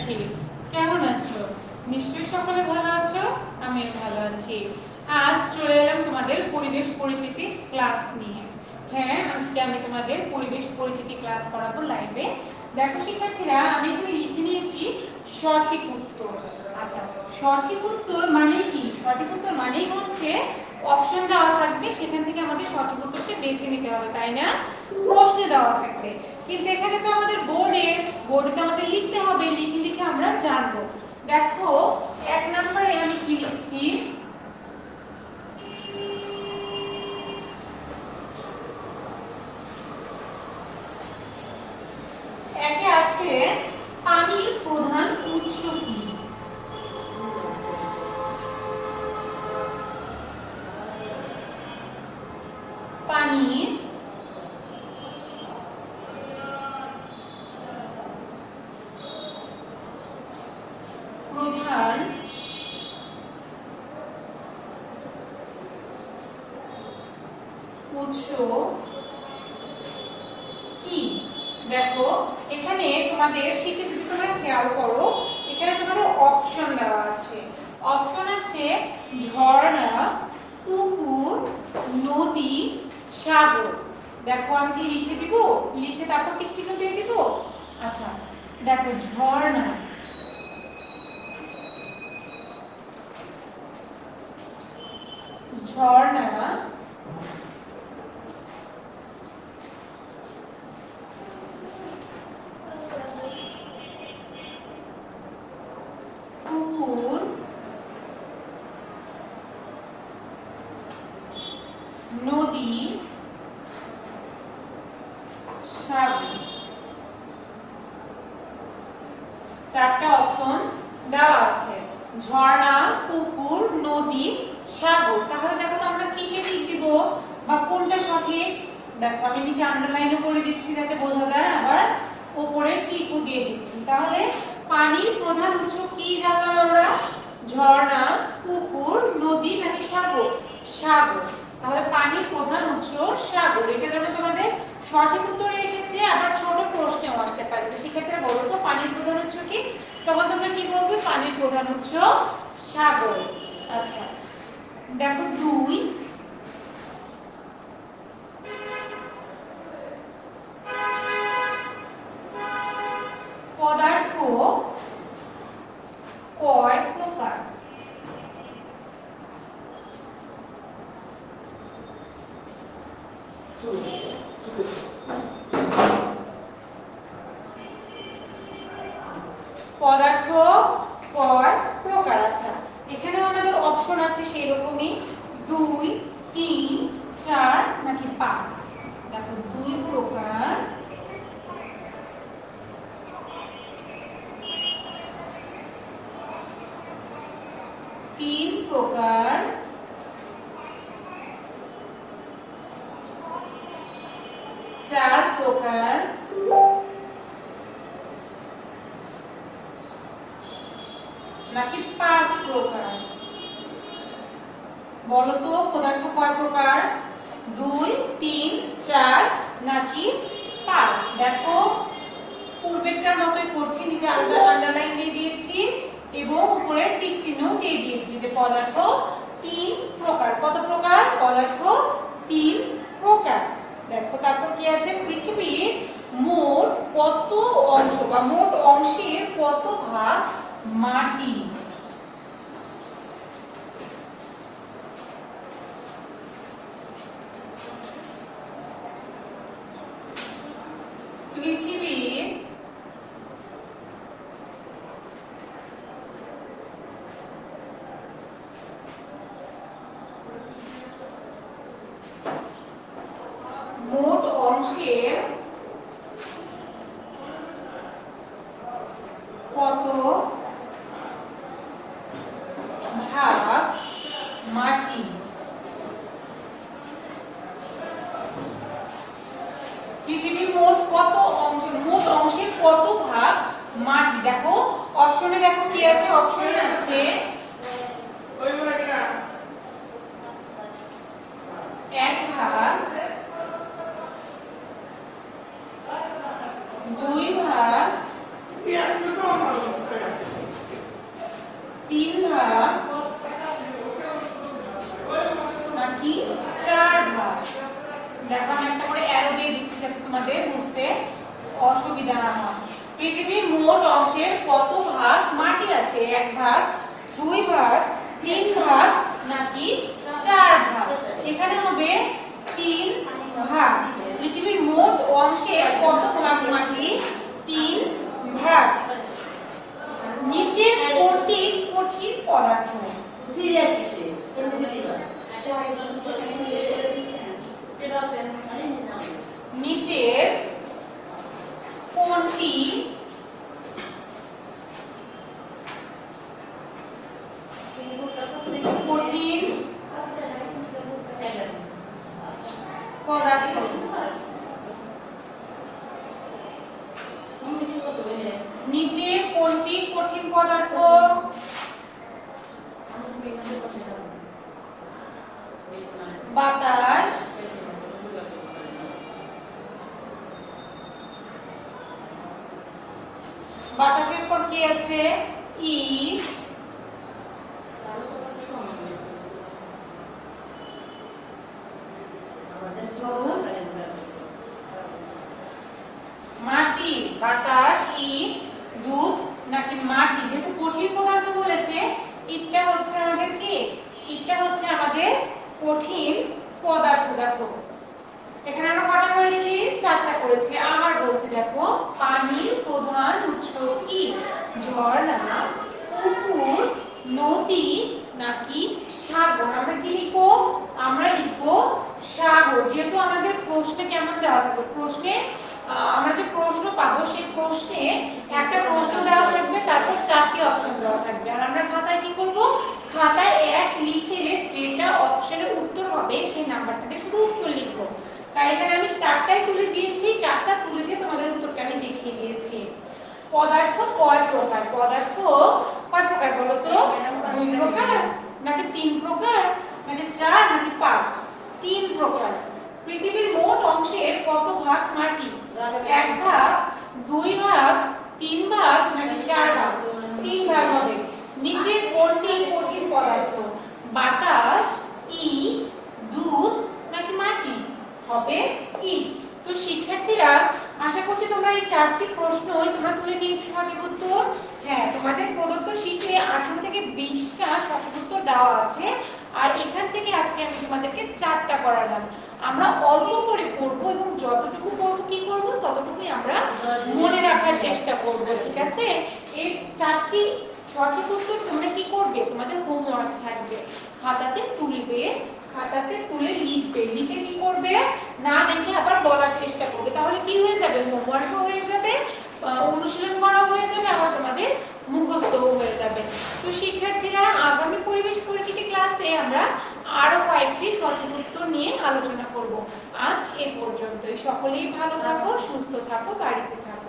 শিক্ষার্থী, কেমন আছো? নিশ্চয়ই সকলে ভালো আছো, আমিও ভালো আছি। আজ চলে এলাম তোমাদের পরিবেশ পরিচিতি ক্লাস নিয়ে। হ্যাঁ, আজকে আমি তোমাদের পরিবেশ পরিচিতি ক্লাস করাবো লাইভে। দেখো শিক্ষার্থীরা, আমি এখানে লিখে নিয়েছি সঠিক উত্তর। আচ্ছা, সঠিক উত্তর মানে কি? সঠিক উত্তর মানেই হচ্ছে অপশন দেওয়া থাকবে, সেখান থেকে আমাদের সঠিক উত্তরটা বেছে নিতে হবে, তাই না? প্রশ্নে দেওয়া থাকবে, কিন্তু এখানে তো আমাদের বোর্ডে তো আমাদের লিখতে হবে, লিখে লিখে আমরা জানবো। দেখো 1 নম্বরে আমি কি লিখছি, একে আছে পানির প্রধান উৎস কি? পানির প্রধান উৎস কি? দেখো এখানে তোমাদের শীটে যদি তোমরা খেয়াল করো, এখানে তোমাদের অপশন দেওয়া আছে। অপশন আছে ঝর্ণা, পুকুর, নদী, সাগর। দেখো আমি কি লিখে দিব, লিখে তারপর টিক চিহ্ন দিয়ে দিব। আচ্ছা দেখো, ঝর্ণা, ঝর্ণা, পুকুর, নদী, সাগর। চারটা অপশন দেওয়া আছে, ঝর্ণা, পুকুর, নদী, সাগর। তাহলে দেখো তো আমরা কিসে টিক দিব বা কোনটা সঠিক। দেখো আমি নিচে আন্ডারলাইনও করে দিচ্ছি যাতে বোঝা যায়, আবার উপরে টিকও দিয়ে দিচ্ছি। তাহলে পানির প্রধান উৎস কি জানলাম আমরা? ঝর্ণা, পুকুর, নদী নাকি সাগর? সাগর। তাহলে পানির প্রধান উৎস সাগর, এটা যেন তোমাদের সঠিক উত্তরে এসেছে। আবার ছোট প্রশ্নেও আসতে পারে যে শিক্ষার্থীরা বলো তো পানির প্রধান উৎস কি, তখন তোমরা কি বলবে? পানির প্রধান উৎস সাগর। আচ্ছা দেখো 2, পদার্থ কয় প্রকার? পদার্থ কয় প্রকার? আচ্ছা এখানেও আমাদের অপশন আছে সেই রকমই, 2, 3, 4 নাকি 5। দেখো 2 প্রকার, 3 প্রকার, 4 প্রকার নাকি 5 প্রকার? বলো তো পদার্থ কয় প্রকার? 2, 3, 4 নাকি 5? দেখো পূর্বেরটার মতোই করছি, নিচে আন্ডারলাইন দিয়ে দিয়েছি এবং উপরে টিক চিহ্ন দিয়ে দিয়েছি যে পদার্থ 3 প্রকার। কত প্রকার? পদার্থ 3 প্রকার। দেখো তারপর কি আছে, পৃথিবীর মোট কত অংশ বা মোট অংশের কত ভাগ মাটি? পৃথিবীর মোট অংশের কত ভাগ মাটি? পৃথিবীর মোট কত অংশ, মোট অংশের কত ভাগ মাটি? দেখো অপশনে দেখো কি আছে, অপশনে আছে 1 ভাগ, 2 ভাগ, অংশের কত ভাগ মাটি আছে? 1 ভাগ, 2 ভাগ, 3 ভাগ নাকি 4 ভাগ? এখানে হবে 3 ভাগ। পৃথিবীর মোট অংশের কত ভাগ মাটি? 3 ভাগ। নিচে কোনটি কঠিন পদার্থ? সিরিয়াল কিসে? নিচের কোনটি কঠিন পদার্থ? নিচে কোনটি কঠিন পদার্থ? বাতাস, বাতাসের পর কি আছে? ইট, মাটি। বাতাস, ইট, দুধ নাকি মাটি? যেহেতু কঠিন পদার্থ বলেছে, ইটটা হচ্ছে আমাদের কি? ইটটা হচ্ছে আমাদের কঠিন পদার্থ। দেখো এখানে আমরা কটা করেছি? 4টা করেছি। আবার বলছি দেখো, পানির প্রধান উৎস কি? ঝর্ণা, পুকুর, নদী নাকি সাগর? আমরা কি লিখবো? আমরা লিখবো সাগর। যেহেতু আমাদের প্রশ্নে কেমন দেওয়া থাকবে, প্রশ্নে আমরা যে প্রশ্ন পাবো সেই প্রশ্নে একটা প্রশ্ন দেওয়া থাকবে, তারপর 4টি অপশন দেওয়া থাকবে। আর আমরা খাতায় কি করব? খাতায় 1 লিখে যেটা অপশনে উত্তর হবে সেই নাম্বারটাতে শুধু উত্তর লিখবো। তাই এখানে আমি 4টাই তুলে দিয়েছি, 4টা তুলে দিয়ে তোমাদের উত্তরটা আমি দেখিয়ে দিয়েছি। পদার্থ কয় প্রকার? পদার্থ কয় প্রকার বলো তো? 2 প্রকার নাকি 3 প্রকার নাকি 4 নাকি 5? 3 প্রকার। পৃথিবীর মোট অংশের কত ভাগ মাটি? 1 ভাগ, 2 ভাগ, 3 ভাগ নাকি 4 ভাগ? 3 ভাগ হবে। নিচে কোনটি কঠিন পদার্থ? বাতাস, ইট, দুধ নাকি মাটি? হবে ইট। তো শিক্ষার্থীরা, আশা করছি তোমরা এই 4টি প্রশ্নই তোমরা তুলে নিয়েছো সঠিক উত্তর। হ্যাঁ, তোমাদের প্রদত্ত শীটে 18 থেকে 20টা সঠিক উত্তর দেওয়া আছে। আর এখান থেকে আজকে আমি তোমাদেরকে 4টা করালাম। আমরা অল্প করে পড়বো এবং যতটুকু পড়বো কি করব, ততটুকুই আমরা মনে রাখার চেষ্টা করব। ঠিক আছে? এই 4টি সঠিক উত্তর তোমরা কি করবে? তোমাদের হোমওয়ার্ক থাকবে, খাতাতে তুলবে, খাতাতে তুলে লিখবে। লিখে কি করবে? না দেখে আবার বলার চেষ্টা করবে। তাহলে কি হয়ে যাবে? হোমওয়ার্কও হয়ে যাবে, অনুশীলন করা হয়ে যাবে, আবার তোমাদের মুখস্থও হয়ে যাবে। তো শিক্ষার্থীরা, আগামী পরিবেশ পরিচিতি ক্লাসে আমরা আরো কয়েকটি সঠিক উত্তর নিয়ে আলোচনা করব। আজ এ পর্যন্তই। সকলেই ভালো থাকো, সুস্থ থাকো, বাড়িতে থাকো।